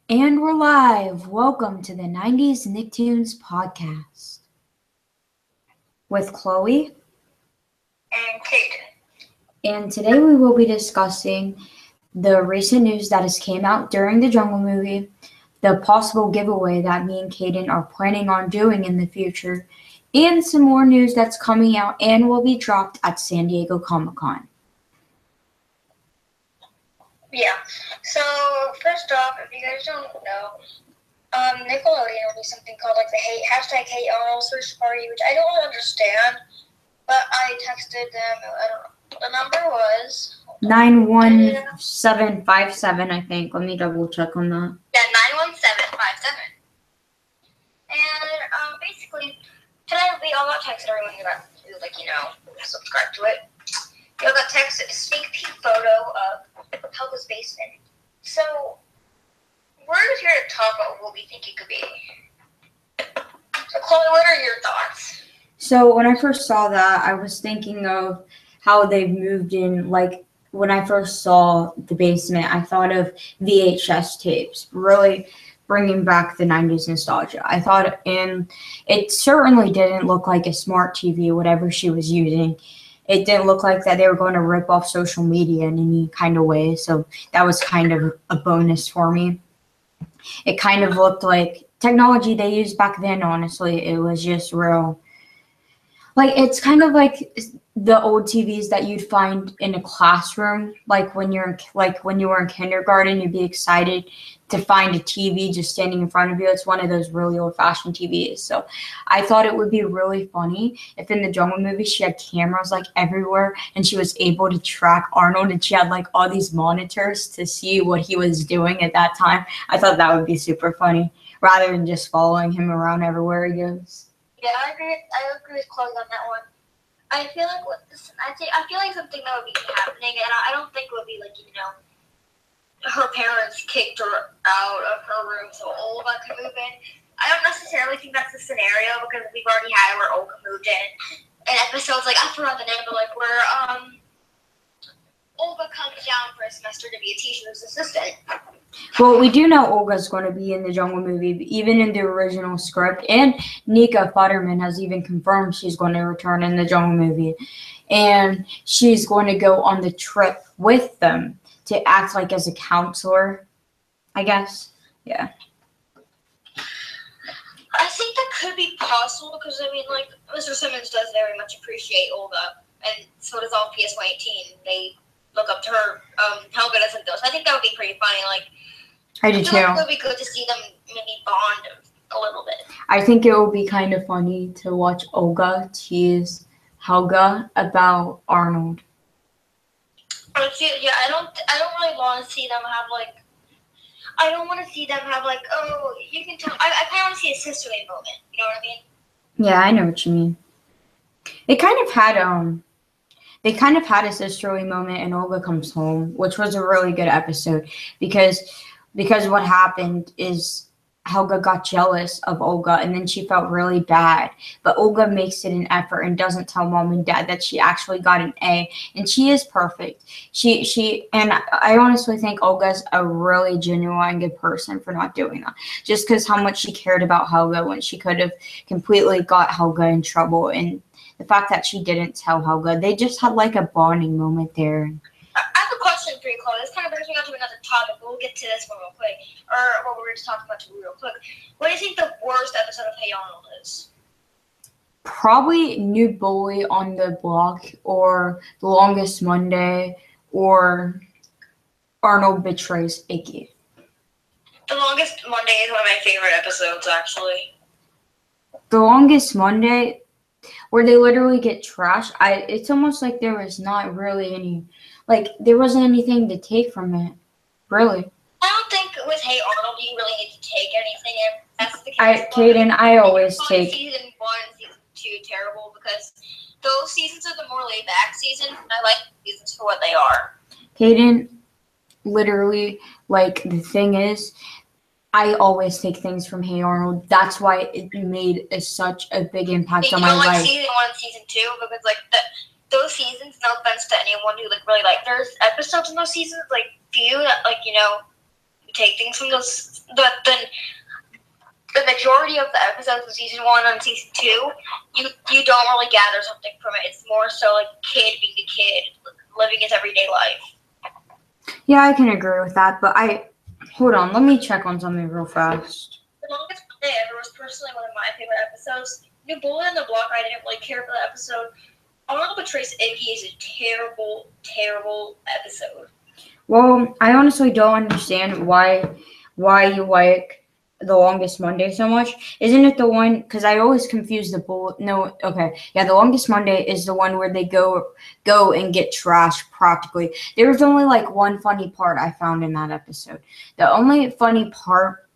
And we're live. Welcome to the 90s Nicktoons podcast with Chloe. And Kate. And today we will be discussing the recent news that has came out during the Jungle movie, the possible giveaway that me and Kaden are planning on doing in the future, and some more news that's coming out and will be dropped at Sandiego Comic. Yeah. So first off, if you guys don't know, Nickelodeon will do something called like the Hey Arnold search party, which I don't really understand, but I texted them. I don't know. The number was 91757, I think. Let me double check on that. Yeah, 91757. And basically, today we all got texted. Everyone who got subscribe to it. You all got texted a sneak peek photo of Helga's basement. So we're just here to talk about what we think it could be. So Chloe, what are your thoughts? So when I first saw that, I was thinking of how they've moved in. Like when I first saw the basement, I thought of VHS tapes, really bringing back the 90s nostalgia. I thought, and it certainly didn't look like a smart TV, whatever she was using. It didn't look like that they were going to rip off social media in any kind of way. So that was kind of a bonus for me. It kind of looked like technology they used back then, honestly. It was just real. Like, it's kind of like the old TVs that you'd find in a classroom. Like when you were in kindergarten, you'd be excited to find a TV just standing in front of you. It's one of those really old-fashioned TVs. So I thought it would be really funny if in the Jungle movie she had cameras like everywhere and she was able to track Arnold and she had like all these monitors to see what he was doing at that time. I thought that would be super funny rather than just following him around everywhere he goes. Yeah, I agree with Chloe on that one. I feel like I feel like something that would be happening, and I don't think it would be like her parents kicked her out of her room so Olga could move in. I don't necessarily think that's the scenario because we've already had where Olga moved in episodes like I forgot the name, but like where Olga comes down for a semester to be a teacher's assistant. Well, we do know Olga's going to be in the Jungle movie, even in the original script. And Nika Futterman has even confirmed she's going to return in the Jungle movie. And she's going to go on the trip with them to act like as a counselor, I guess. Yeah. I think that could be possible because, I mean, like, Mr. Simmons does very much appreciate Olga, and so does all PS118. They look up to her. Helga doesn't though, so I think that would be pretty funny. Like, I do too. Like it would be good to see them maybe bond a little bit. I think it would be kind of funny to watch Olga tease Helga about Arnold. Yeah, I don't really want to see them have like. I don't want to see them have like, oh, you can tell. I kind of want to see a sisterly moment. You know what I mean? Yeah, I know what you mean. They kind of had a sisterly moment in Olga Comes Home, which was a really good episode because what happened is Helga got jealous of Olga and then she felt really bad. But Olga makes it an effort and doesn't tell mom and dad that she actually got an A, and she is perfect. And I honestly think Olga's a really genuine good person for not doing that. Just because how much she cared about Helga when she could have completely got Helga in trouble, and the fact that she didn't tell Helga, they just had like a bonding moment there. I have a question for you, Chloe. This kind of brings me on to another topic, but we'll get to this one real quick. Or what we were just talking about real quick. What do you think the worst episode of Hey Arnold is? Probably New Bully on the Block, or The Longest Monday, or Arnold Betrays Icky. The Longest Monday is one of my favorite episodes, actually. The Longest Monday, where they literally get trashed, it's almost like there was not really any, like, there wasn't anything to take from it, really. I don't think with Hey Arnold you really need to take anything if that's the case. Kaden, I always take... Season 1 and Season 2 terrible because those seasons are the more laid-back seasons, and I like seasons for what they are. Kaden, literally, like, the thing is, I always take things from Hey Arnold. That's why it made such a big impact on my life. You don't like Season 1 and Season 2 because, like, those seasons, no offense to anyone who, like, really like, there's episodes in those seasons, like, few that, like, you know, take things from those. But then the majority of the episodes of season 1 and season 2, you don't really gather something from it. It's more so like a kid being a kid, living his everyday life. Yeah, I can agree with that, but hold on, let me check on something real fast. The Longest Day Ever was personally one of my favorite episodes. New Bullet in the Block, I didn't really care for the episode. Arnold Betrays Iggy is a terrible, terrible episode. Well, I honestly don't understand why you like The Longest Monday so much. Isn't it the one, because I always confuse the bullet. No, okay. Yeah, The Longest Monday is the one where they go and get trashed practically. There was only like one funny part I found in that episode. The only funny part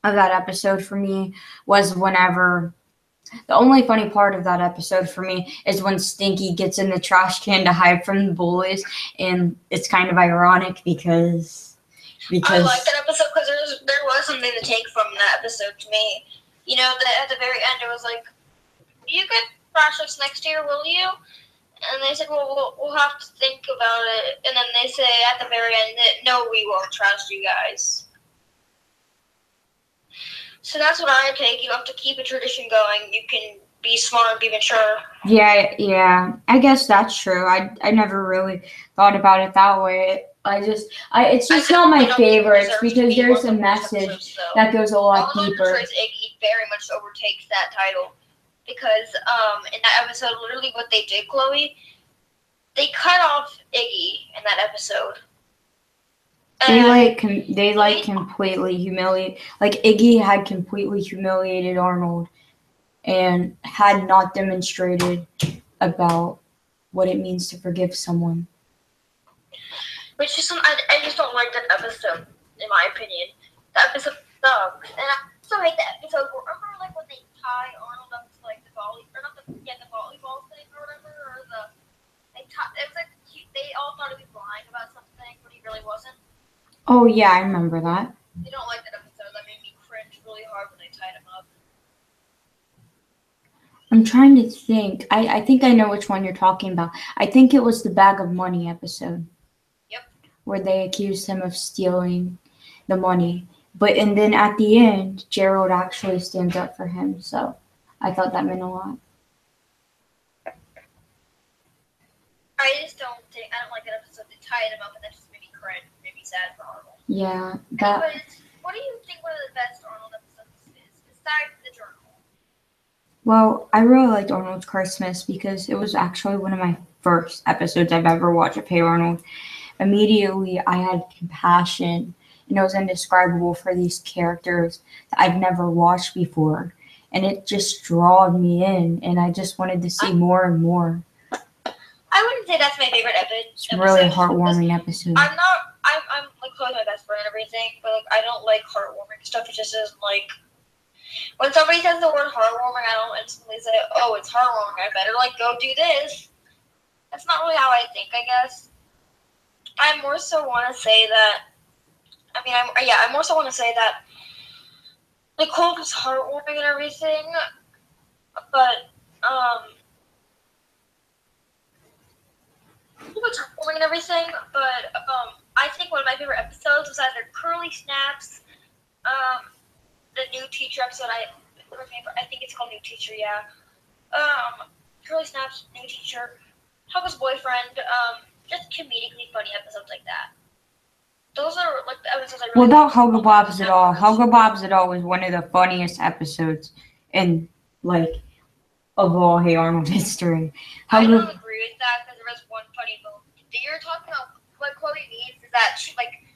of that episode for me was the only funny part of that episode for me is when Stinky gets in the trash can to hide from the bullies, and it's kind of ironic because I like that episode because there was something to take from that episode to me. You know, at the very end, it was like, "You get trash us next year, will you?" And they said, "Well, we'll have to think about it." And then they say at the very end, "No, we won't trust you guys." So that's what I take. You have to keep a tradition going. You can be smart, be mature. Yeah. I guess that's true. I never really thought about it that way. It's just not my favorites because there's a message that goes a lot deeper. Arnold Betrays Iggy very much overtakes that title because in that episode, literally what they did, Chloe, they cut off Iggy in that episode. They completely humiliate. Like Iggy had completely humiliated Arnold, and had not demonstrated about what it means to forgive someone. Which is I just don't like that episode, in my opinion. The episode sucks, and I also hate the episode where remember like when they tie Arnold up to like the volleyball thing or whatever, or it was like they all thought he was lying about something, but he really wasn't. Oh yeah, I remember that. I don't like that episode. That made me cringe really hard when they tied him up. I'm trying to think. I think I know which one you're talking about. I think it was the Bag of Money episode. Yep. Where they accused him of stealing the money. And then at the end, Gerald actually stands up for him. So I thought that meant a lot. I don't like that episode. They tied him up and that just made me cringe. Made me sad for Arnold. Yeah. Anyways, what do you think one of the best Arnold episodes is, besides the journal? Well, I really liked Arnold's Christmas because it was actually one of my first episodes I've ever watched of Hey Arnold. Immediately, I had compassion, and it was indescribable for these characters that I've never watched before. And it just drawed me in, and I just wanted to see more and more. I wouldn't say that's my favorite episode. It's a really heartwarming episode. I'm like Chloe's my best friend and everything, but like I don't like heartwarming stuff. It just isn't like when somebody says the word heartwarming, I don't instantly say, "Oh, it's heartwarming. I better like go do this." That's not really how I think. I guess I more so want to say that. I more so want to say that Nicole was heartwarming and everything, but I think one of my favorite episodes was either Curly Snaps, the New Teacher episode. I think it's called New Teacher. Yeah. Curly Snaps, New Teacher, Hugga's Boyfriend. Just comedically funny episodes like that. Those are like the episodes I really. What about Hugga Bob's It All? Hugga Bob's It All was one of the funniest episodes in of all Hey Arnold history. I don't agree with that because there was one funny moment. You're talking about what Chloe means is that she like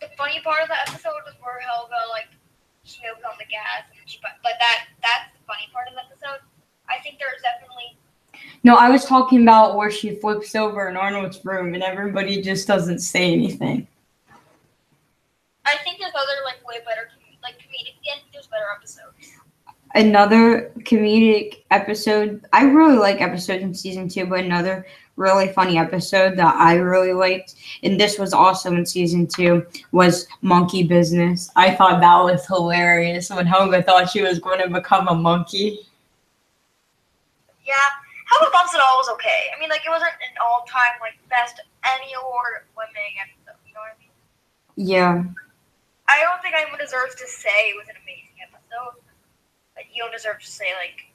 the funny part of the episode was where Helga like smoked on the gas and that's the funny part of the episode. I think there's definitely. No, I was talking about where she flips over in Arnold's room and everybody just doesn't say anything. I think there's other like way better comedic. Yeah, there's better episodes. Another comedic episode. I really like episodes in season 2, but another really funny episode that I really liked, and this was also in season 2, was Monkey Business. I thought that was hilarious when Helga thought she was going to become a monkey. Yeah, Helga Bumps It All was okay. I mean, like, it wasn't an all-time, like, best any award winning episode, you know what I mean? Yeah. think anyone deserves to say it was an amazing episode. But you don't deserve to say, like,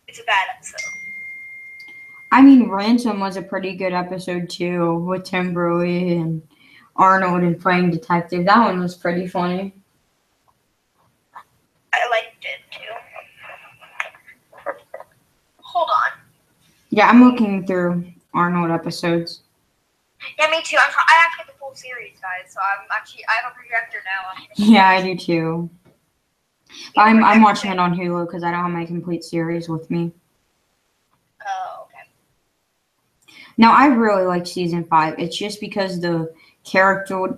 it's a bad episode. I mean, Ransom was a pretty good episode, too, with Tim Burley and Arnold and playing detective. That one was pretty funny. I liked it, too. Hold on. Yeah, I'm looking through Arnold episodes. Yeah, me too. I have to get the full series, guys, so I have a projector now. Yeah, I do, too. I'm watching it on Hulu because I don't have my complete series with me. Oh, okay. Now, I really like season 5. It's just because the character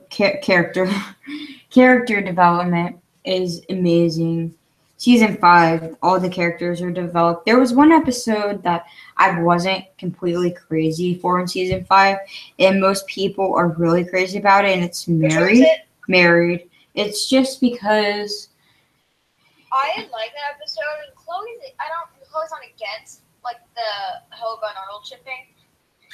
development is amazing. Season 5, all the characters are developed. There was one episode that I wasn't completely crazy for in season 5, and most people are really crazy about it, and it's Married. It's just because I like that episode, and Chloe's not against, like, the Helga and Arnold shipping.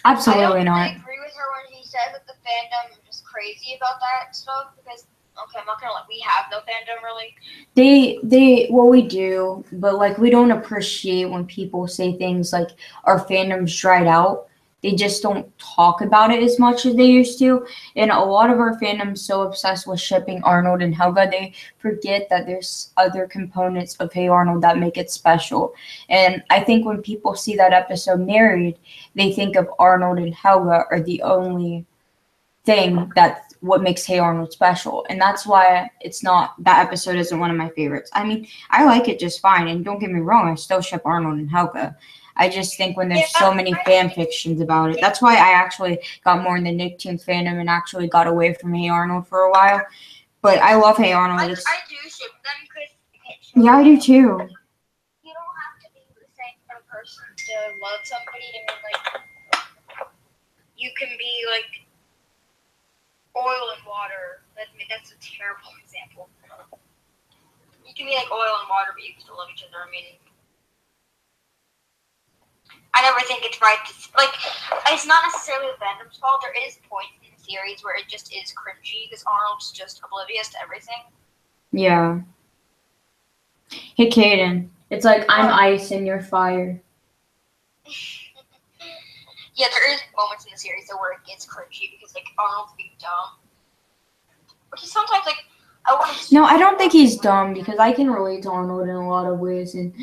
absolutely not. I don't agree with her when she says that the fandom is crazy about that stuff, because, okay, I'm not gonna lie, we have no fandom, really. Well, we do, but, like, we don't appreciate when people say things like our fandom's dried out. They just don't talk about it as much as they used to. And a lot of our fandom's so obsessed with shipping Arnold and Helga, they forget that there's other components of Hey Arnold that make it special. And I think when people see that episode Married, they think of Arnold and Helga are the only thing that's what makes Hey Arnold special. And that's why that episode isn't one of my favorites. I mean, I like it just fine. And don't get me wrong, I still ship Arnold and Helga. I just think when there's so many fan fictions about it, that's why I actually got more in the nicktoons fandom and actually got away from Hey Arnold for a while. But I love Hey Arnold. I do ship them because yeah, I do too. You don't have to be the same kind of person to love somebody. I mean, like, you can be like oil and water. That's a terrible example. You can be like oil and water, but you can still love each other. I mean, I never think it's right to, like, it's not necessarily the fandom's fault. There is points in the series where it just is cringy because Arnold's just oblivious to everything. Yeah. Hey, Kaden. It's like I'm ice and you're fire. Yeah, there is moments in the series though where it gets cringy because, like, Arnold's being dumb. Which is sometimes, like, No, I don't think he's dumb because I can relate to Arnold in a lot of ways. And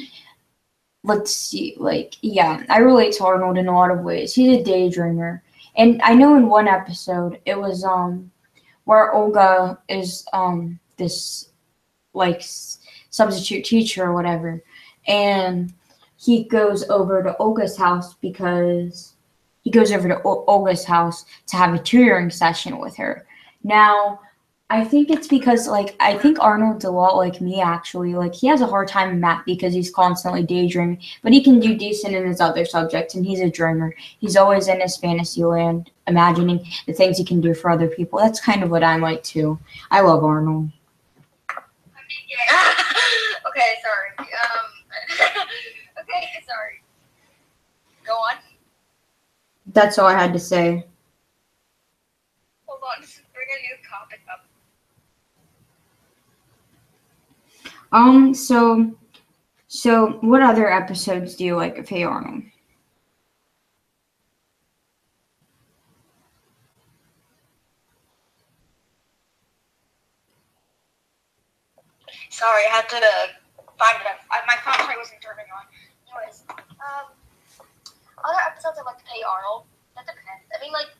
let's see, like, yeah, I relate to Arnold in a lot of ways. He's a daydreamer. And I know in one episode, it was where Olga is this, like, substitute teacher or whatever. And he goes over to Olga's house because he goes over to Olga's house to have a tutoring session with her. Now, I think it's because, like, I think Arnold's a lot like me, actually. Like, he has a hard time in math because he's constantly daydreaming, but he can do decent in his other subjects, and he's a dreamer. He's always in his fantasy land, imagining the things he can do for other people. That's kind of what I'm like, too. I love Arnold. Okay, sorry. Okay, sorry. Go on. That's all I had to say. Hold on, just bring a new topic up. So what other episodes do you like of Hey Arnold? Sorry, I had to find it. My phone wasn't turning on. Anyways, other episodes I like to Hey Arnold. That depends. I mean, like,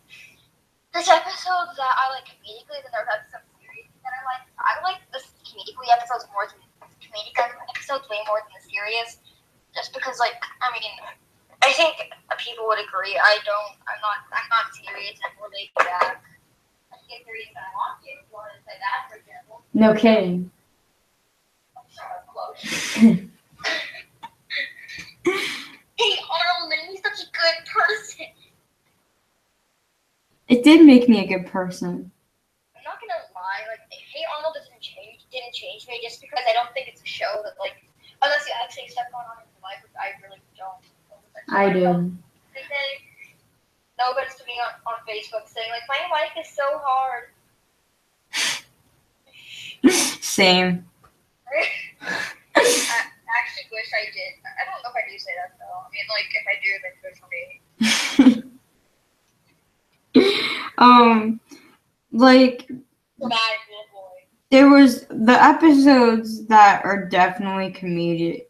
there's episodes that I like comedically, then there's episodes serious that I like. I like the comedically episodes more than comedic episodes, way more than the serious. Just because, like, I mean, I think people would agree. I'm not serious. I'm really back. I get serious when I want to. If you want to say that, for example. No kidding. Hey Arnold, man, he's such a good person. It did make me a good person. I'm not gonna lie, like, Hey Arnold didn't change me just because I don't think it's a show that, like, unless you actually stuff going on in your life, which I really don't. I do. Nobody's to me on Facebook saying, like, my life is so hard. Same. I actually wish I did. I don't know if I do say that though. I mean, like if I do, then good for me. Like Dramatic little boy. there was the episodes that are definitely comedic.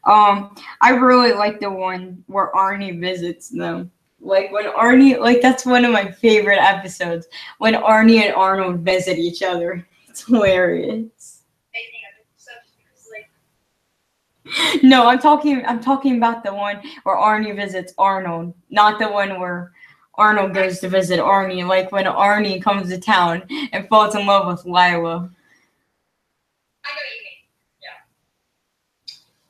I really like the one where Arnie visits them. Like when Arnie, like that's one of my favorite episodes. When Arnie and Arnold visit each other, it's hilarious. No, I'm talking about the one where Arnie visits Arnold, not the one where Arnold goes to visit Arnie. Like when Arnie comes to town and falls in love with Lila. I know what you mean. Yeah.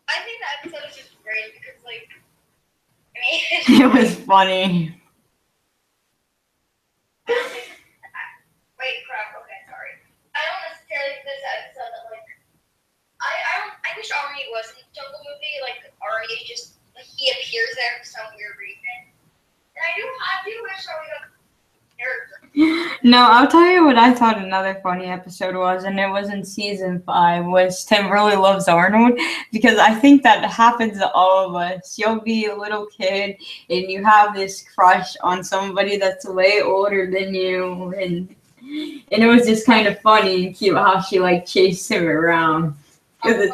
I think the episode is just great because, like, I mean, It was funny. Wait, crap. Okay, sorry. I don't necessarily think this episode that like. I wish Arnie wasn't in the Jungle movie. Like Arnie is just like he appears there for some weird reason. And I do wish Arnie was a character. No, I'll tell you what I thought another funny episode was, and it was in season 5, was Tim really loves Arnold, because I think that happens to all of us. You'll be a little kid and you have this crush on somebody that's way older than you, and it was just kind of funny and cute how she like chased him around. One of my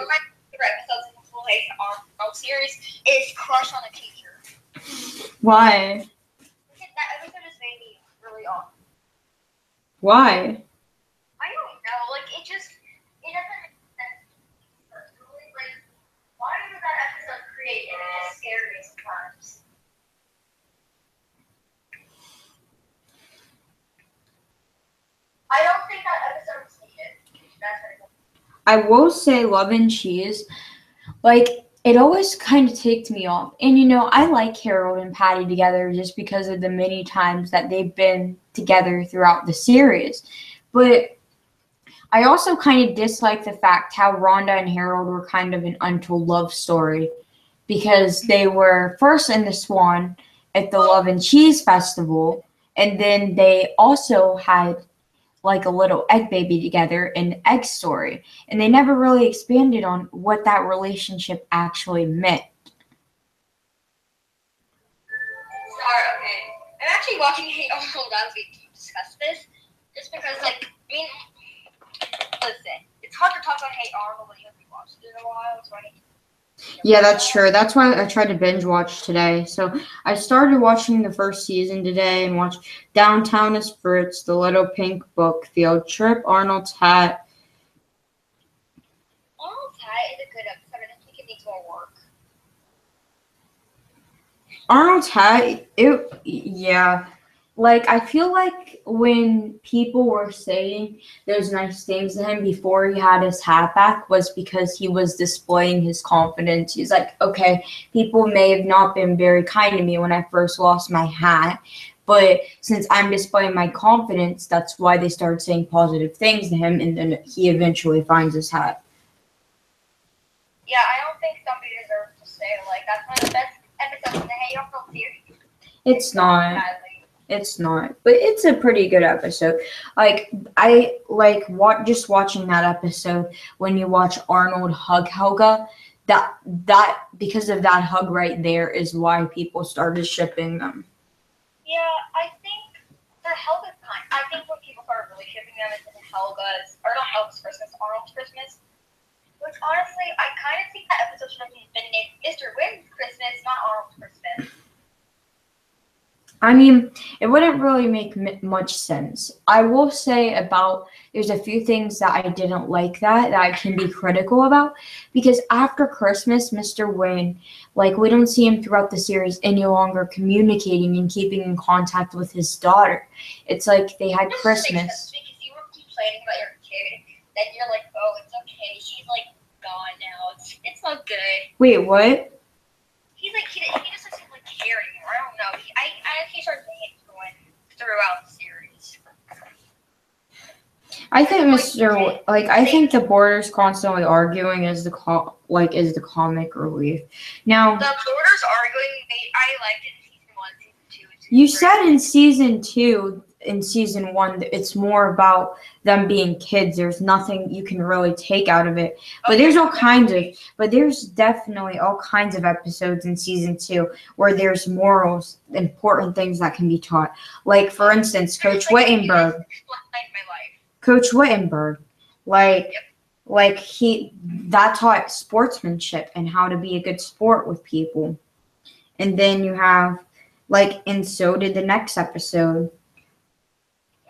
favorite episodes in the whole Hey Arnold series is Crush on a Teacher. Why? That episode just made me really off. Why? I don't know. Like it doesn't make sense personally. Like why did that episode create? And it just scared me sometimes. I don't think that episode was needed. That's what I will say Love and Cheese, like, it always kind of takes me off. And, you know, I like Harold and Patty together just because of the many times that they've been together throughout the series. But I also kind of dislike the fact how Rhonda and Harold were kind of an untold love story, because they were first in the Swan at the Love and Cheese Festival, and then they also had like a little egg baby together in Egg Story, and they never really expanded on what that relationship actually meant. Sorry, okay. I'm actually watching Hey Arnold as we discuss this, just because, like, I mean, listen, it's hard to talk about Hey Arnold when you haven't watched it in a while, so I need to. Yeah, that's true. That's why I tried to binge watch today. So I started watching the first season today and watched Downtown is Fritz, The Little Pink Book, Field Trip, Arnold's Hat. Arnold's Hat is a good episode. I think it needs more work. Arnold's Hat, yeah. Like, I feel like when people were saying those nice things to him before he had his hat back was because he was displaying his confidence. He's like, okay, people may have not been very kind to me when I first lost my hat, but since I'm displaying my confidence, that's why they started saying positive things to him, and then he eventually finds his hat. Yeah, I don't think somebody deserves to say, like, that's one of the best episodes in the Hey Arnold series. It's not. It's not, but it's a pretty good episode. Like, I like just watching that episode when you watch Arnold hug Helga. That because of that hug right there is why people started shipping them. Yeah, I think the Helga's kind. I think when people started really shipping them, it's in Helga's, or not Helga's Christmas, Arnold's Christmas. Which honestly, I kind of think that episode should have been named Mr. Wynn's Christmas, not Arnold's Christmas. I mean, it wouldn't really make much sense. I will say there's a few things that I didn't like that I can be critical about, because after Christmas, Mr. Wayne, like, we don't see him throughout the series any longer communicating and keeping in contact with his daughter. It's like they had Christmas. Makes sense because you were complaining about your kid, then you're like, oh, it's okay, she's like gone now. It's not good. Wait, what? He's like he just doesn't like care anymore. I don't know. He started saying it throughout the series. I think I think the Borders constantly arguing is the comic relief. Now, the Borders arguing, I liked it in season 1, season 2. You said in season 2 in season 1, it's more about them being kids. There's nothing you can really take out of it. But there's definitely all kinds of episodes in season 2 where there's morals, important things that can be taught. Like, for instance, Coach Wittenberg. That taught sportsmanship and how to be a good sport with people. And then you have, and so did the next episode,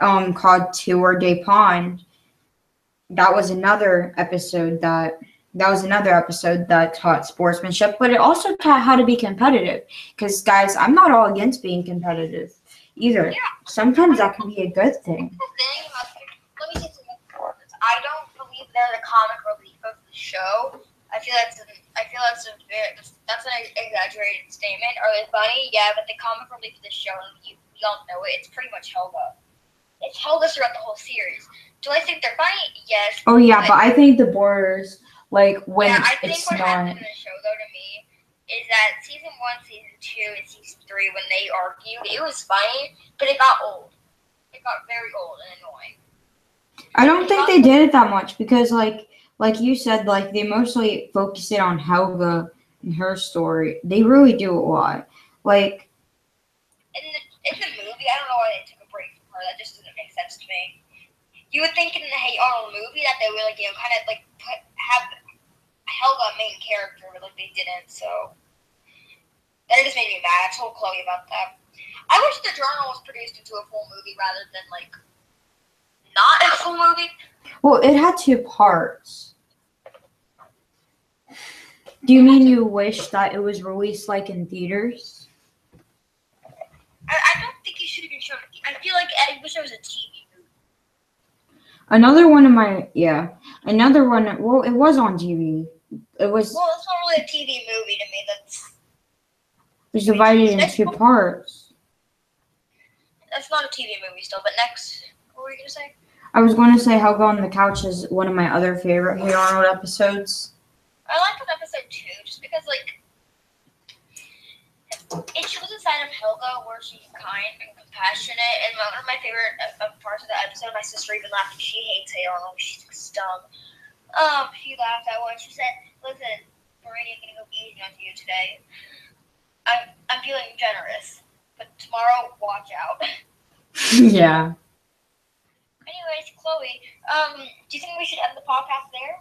called Tour de Pond. That was another episode that taught sportsmanship, but it also taught how to be competitive. Because, guys, I'm not all against being competitive either. Yeah. Sometimes that can be a good thing. Let me say something important. I don't believe they're the comic relief of the show. I feel that's an exaggerated statement. Are they funny? Yeah, but the comic relief of the show, you don't know it. It's pretty much Helga. It's Helga throughout the whole series. Do I think they're funny? Yes. Oh yeah, but I think the borders, when I think what happened in the show, though, to me, is that season 1, season 2, and season 3, when they argued, it was funny, but it got old. It got very old and annoying. I don't think they did it that much because, like you said, they mostly focus it on Helga and her story. They really do a lot. In the movie, I don't know why they took a break from her. That just doesn't make sense to me. You would think in the Hey Arnold movie that they would, have Helga a main character, but, they didn't, so. That just made me mad. I told Chloe about that. I wish the journal was produced into a full movie rather than, not a full movie. Well, it had 2 parts. Do you mean you wish that it was released, in theaters? I don't think it should have been shown. I feel like I wish it was a TV movie. Another one, well, it was on TV. Well, it's not really a TV movie to me. It's divided in 2 parts. That's not a TV movie still, but next, what were you going to say? I was going to say Helga on the Couch is one of my other favorite Hey Arnold episodes. I like that episode too, just because, it shows a side of Helga where she's kind and compassionate, and one of my favorite parts of the episode, my sister even laughed. She hates Hey Arnold. She thinks dumb. She laughed at one. She said, "Listen, Maureen, I'm gonna go easy on you today. I'm feeling generous, but tomorrow, watch out." Yeah. Anyways, Chloe, do you think we should end the podcast there?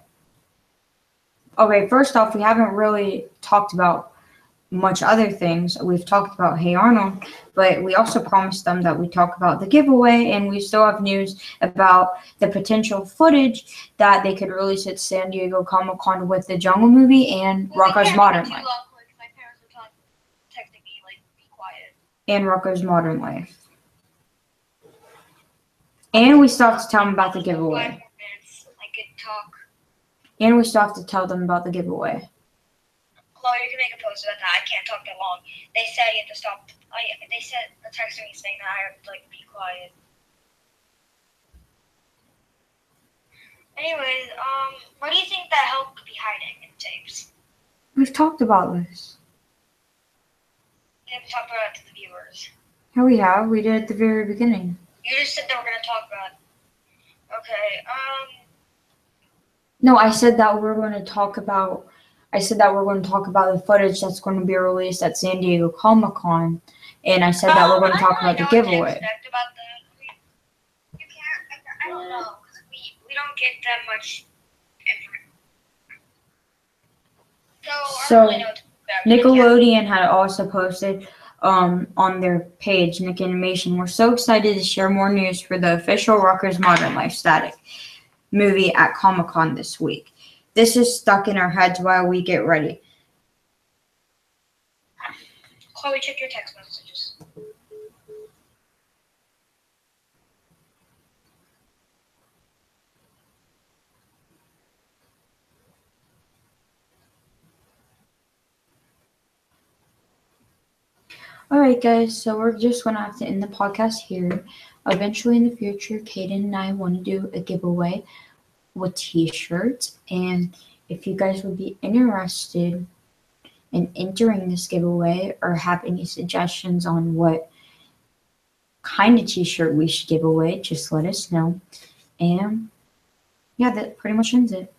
Okay, first off, we haven't really talked about much other things. We've talked about Hey Arnold, but we also promised them that we talk about the giveaway, and we still have news about the potential footage that they could release at Sandiego Comic Con with the Jungle movie and Rocko's Modern Life. My parents were texting me, be quiet. And Rocko's Modern Life. And we still have to tell them about the giveaway. 5 more minutes. I could talk. And we still have to tell them about the giveaway. Chloe, you can make a post about that. I can't talk that long. They said you have to stop. They said they're texting me saying that I have to be quiet. Anyways, what do you think that Helga could be hiding in tapes? We've talked about this. We haven't talked about it to the viewers. Yeah, we have. We did at the very beginning. You just said that we're gonna talk about it. Okay. No, I said that we're going to talk about. The footage that's going to be released at Sandiego Comic Con, and I said that we're going to talk about the giveaway. You can't. I don't know, because we don't get that much information. So I don't really know Nickelodeon had also posted on their page, Nick Animation. We're so excited to share more news for the official Rocko's Modern Life Static movie at Comic Con this week. This is stuck in our heads while we get ready. Chloe, check your text messages. Alright guys, so we're just going to have to end the podcast here. Eventually in the future, Kaden and I want to do a giveaway with t-shirts, and if you guys would be interested in entering this giveaway or have any suggestions on what kind of t-shirt we should give away, just let us know. And yeah, that pretty much ends it.